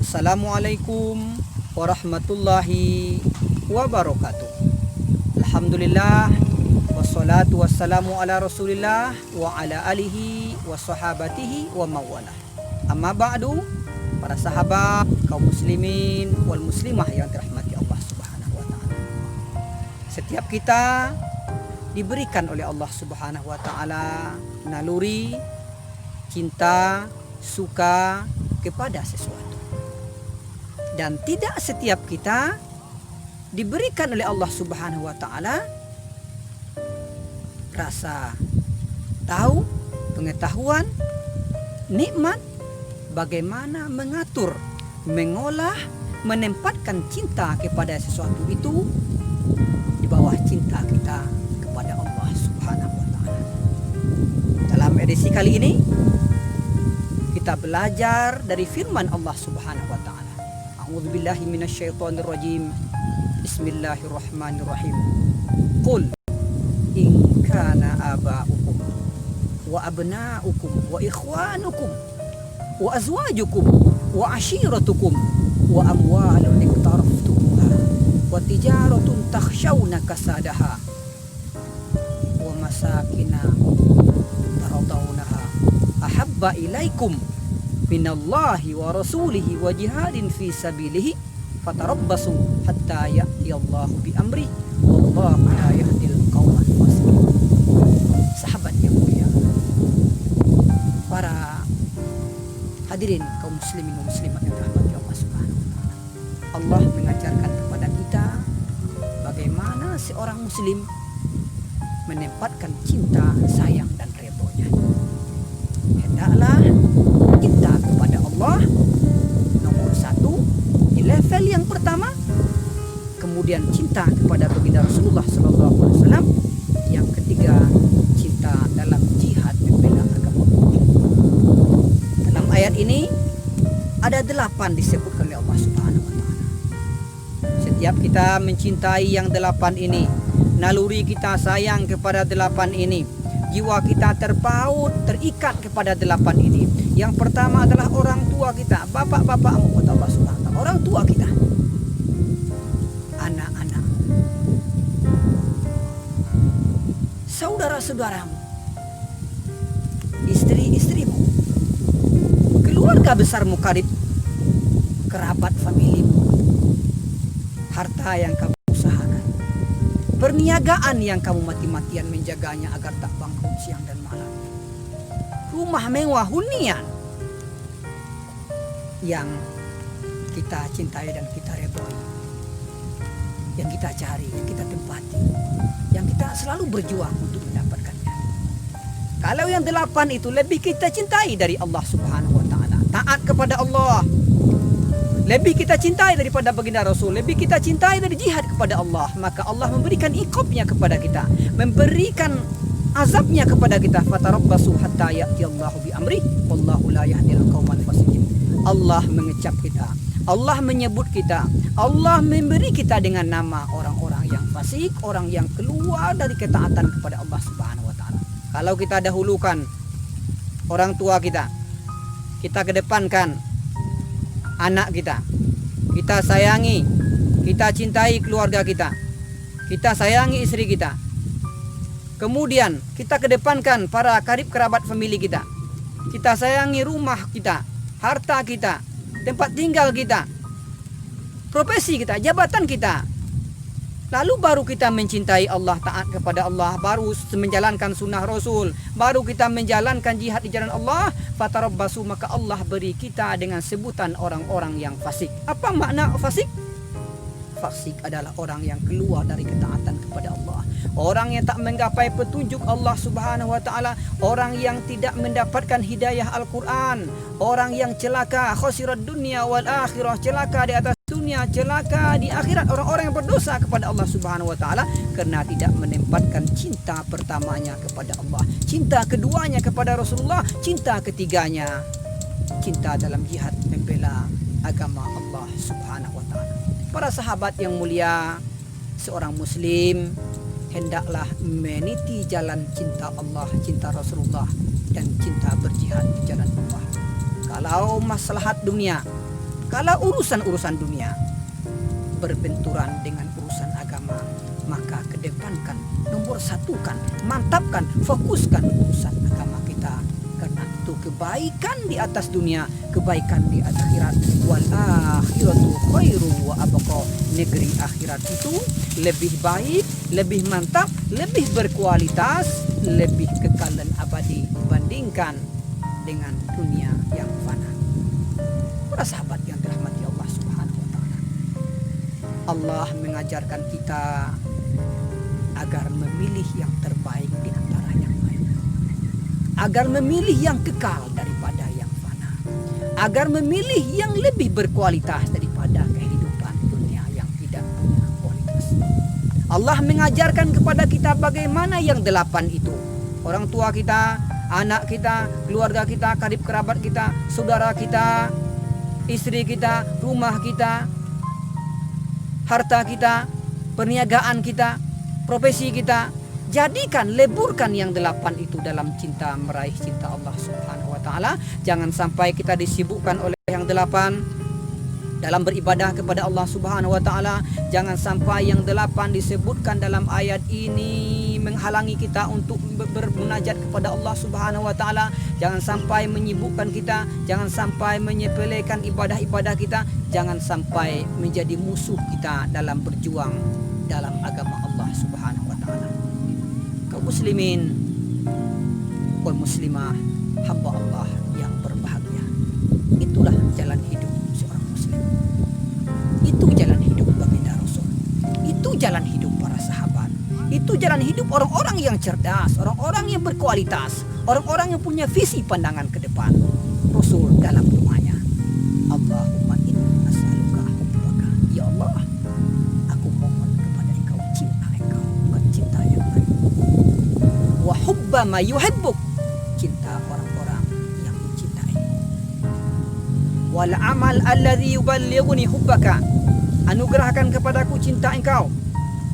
Assalamualaikum warahmatullahi wabarakatuh. Alhamdulillah, wassalatu wassalamu ala rasulillah wa ala alihi wa sahabatihi wa mawalah. Amma ba'du, para sahabat, kaum muslimin wal muslimah yang dirahmati Allah subhanahu wa ta'ala. Setiap kita diberikan oleh Allah subhanahu wa ta'ala naluri cinta, suka kepada sesuatu. Dan tidak setiap kita diberikan oleh Allah subhanahu wa ta'ala rasa tahu, pengetahuan, nikmat bagaimana mengatur, mengolah, menempatkan cinta kepada sesuatu itu di bawah cinta kita kepada Allah subhanahu wa ta'ala. Dalam edisi kali ini kita belajar dari firman Allah subhanahu wa ta'ala. A'udzubillahi minasyaitonirrajim. Bismillahirrahmanirrahim. Qul in kana aba'ukum wa abna'ukum wa ikhwanukum wa azwajukum wa ashiratukum wa amwalun iqtaraftumuha wa tijaratun takhshawna kasadaha wa masakina taradawnaha ahabba ilaikum minallahi wa rasulihi wa jihadin fi sabilihi fatarabbasu hatta ya'tiyallahu bi amri wallahu la yahdil qauman fasiqin. Sahabat yang mulia, para hadirin kaum muslimin dan muslimat yang dirahmati Allah subhanahu wa ta'ala, Allah mengajarkan kepada kita bagaimana seorang muslim menempatkan cinta, sayang dan ridhonya. Hendaklah cinta kepada Allah nomor satu di level yang pertama, kemudian cinta kepada baginda Rasulullah SAW, yang ketiga cinta dalam jihad membela agama Allah. Dalam ayat ini ada 8 disebutkan oleh Allah Subhanahu wa ta'ala. Setiap kita mencintai yang 8 ini, naluri kita sayang kepada 8 ini, jiwa kita terpaut, terikat kepada 8 ini. Yang pertama adalah orang tua kita, bapak-bapakmu, kata Allah Subhanahu wa ta'ala, orang tua kita, anak-anak, saudara-saudaramu, istri-istrimu, keluarga besarmu, karib, kerabat familimu, harta yang kamu usahakan, perniagaan yang kamu mati-matian menjaganya agar tak bangkrut siang dan malam, rumah mewah hunian yang kita cintai dan kita ridhoi, yang kita cari, yang kita tempati, yang kita selalu berjuang untuk mendapatkannya. Kalau yang 8 itu lebih kita cintai dari Allah subhanahu wa ta'ala, taat kepada Allah, lebih kita cintai daripada baginda Rasul, lebih kita cintai dari jihad kepada Allah, maka Allah memberikan iqabnya kepada kita, memberikan azabnya kepada kita. Fatarabbasu hatta ya'tiyallahu bi amri wallahu la yahdil qauman fasiqin. Allah mengecap kita, Allah menyebut kita, Allah memberi kita dengan nama orang-orang yang fasik, orang yang keluar dari ketaatan kepada Allah Subhanahu wa ta'ala. Kalau kita dahulukan orang tua kita kedepankan anak kita, kita sayangi, kita cintai keluarga kita sayangi istri kita, kemudian kita kedepankan para karib kerabat famili kita sayangi rumah kita, harta kita, tempat tinggal kita, profesi kita, jabatan kita, lalu baru kita mencintai Allah, taat kepada Allah, baru menjalankan sunnah Rasul, baru kita menjalankan jihad di jalan Allah. Fatarabbasu, maka Allah beri kita dengan sebutan orang-orang yang fasik. Apa makna fasik? Fasik adalah orang yang keluar dari ketaatan kepada Allah, orang yang tak menggapai petunjuk Allah Subhanahu wa ta'ala, orang yang tidak mendapatkan hidayah Al-Quran, orang yang celaka, khasirat dunia wal akhirah, celaka di atas dunia, celaka di akhirat. Orang-orang yang berdosa kepada Allah Subhanahu wa ta'ala karena tidak menempatkan cinta pertamanya kepada Allah, cinta keduanya kepada Rasulullah, cinta ketiganya cinta dalam jihad membela agama Allah Subhanahu wa ta'ala. Para sahabat yang mulia, seorang muslim hendaklah meniti jalan cinta Allah, cinta Rasulullah, dan cinta berjihad di jalan Allah. Kalau maslahat dunia, Kalau urusan-urusan dunia berbenturan dengan urusan agama, maka kedepankan, nomor satukan, mantapkan, fokuskan urusan agama kita. Karena itu kebaikan di atas dunia, kebaikan di akhirat. Wal akhiratu khairu wa abqa. Negeri akhirat itu lebih baik, lebih mantap, lebih berkualitas, lebih kekal dan abadi dibandingkan dengan dunia yang fana. Para sahabat yang dirahmati Allah Subhanahu wa taala. Allah mengajarkan kita agar memilih yang terbaik di antara yang lain. Agar memilih yang kekal daripada yang fana. Agar memilih yang lebih berkualitas daripada kehidupan dunia yang tidak punya kualitas. Allah mengajarkan kepada kita bagaimana yang 8 itu. Orang tua kita, anak kita, keluarga kita, karib kerabat kita, saudara kita, istri kita, rumah kita, harta kita, perniagaan kita, profesi kita. Jadikan, leburkan yang 8 itu dalam cinta, meraih cinta Allah Subhanahu wa taala. Jangan sampai kita disibukkan oleh yang 8 dalam beribadah kepada Allah Subhanahu wa taala. Jangan sampai yang 8 disebutkan dalam ayat ini menghalangi kita untuk bermunajat kepada Allah Subhanahu wa taala. Jangan sampai menyibukkan kita, jangan sampai menyepelekan ibadah-ibadah kita, jangan sampai menjadi musuh kita dalam berjuang dalam agama Allah Subhanahu wa taala. Kaum muslimin wal muslimah, hamba Allah yang berbahagia. Itulah jalan hidup seorang muslim. Itu jalan hidup baginda Rasul. Itu jalan hidup para sahabat. Itu jalan hidup orang-orang yang cerdas, orang-orang yang berkualitas, orang-orang yang punya visi pandangan ke depan. Rasul dalam doanya, Allahumma inni as'aluka hubbaka. Ya Allah, aku mohon kepada Engkau cinta Engkau, bukan cinta yang lain. Wa hubba ma yuhibbuk, cinta orang-orang yang mencintai. Wal amal alladhi yuballighuni hubbaka, anugerahkan kepadaku cinta Engkau,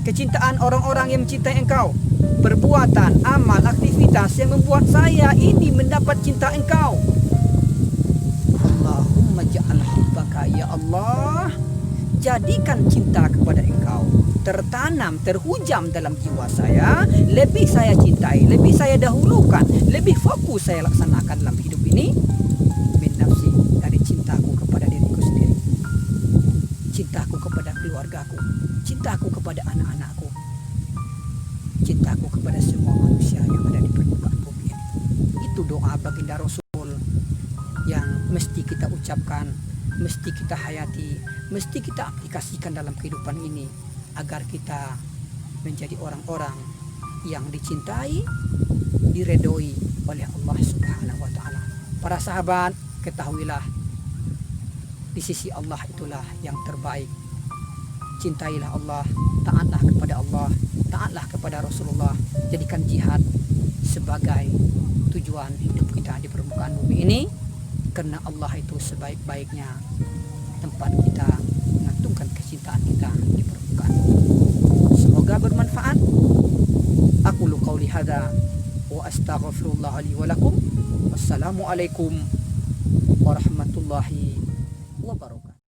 kecintaan orang-orang yang mencintai Engkau. Perbuatan, amal, aktivitas yang membuat saya ini mendapat cinta Engkau. Allahumma ja'al hubbaka, ya Allah, jadikan cinta kepada Engkau tertanam, terhujam dalam jiwa saya. Lebih saya cintai, lebih saya dahulukan, lebih fokus saya laksanakan dalam hidup ini min nafsi, dari cintaku kepada diriku sendiri, cintaku kepada keluargaku, cintaku kepada anak-anakku, cintaku kepada semua manusia yang ada di permukaan bumi ini. Itu doa baginda Rasul yang mesti kita ucapkan, mesti kita hayati, mesti kita aplikasikan dalam kehidupan ini, agar kita menjadi orang-orang yang dicintai, diredoi oleh Allah Subhanahu wa taala. Para sahabat, ketahuilah di sisi Allah itulah yang terbaik. Cintailah Allah, taatlah kepada Allah, taatlah kepada Rasulullah. Jadikan jihad sebagai tujuan hidup kita di permukaan bumi ini, karena Allah itu sebaik-baiknya tempat kita mengantungkan kecintaan kita di permukaan. Semoga bermanfaat. Aku lu qauli hadza wa astaghfirullah li wa lakum. Wassalamualaikum warahmatullahi wabarakatuh.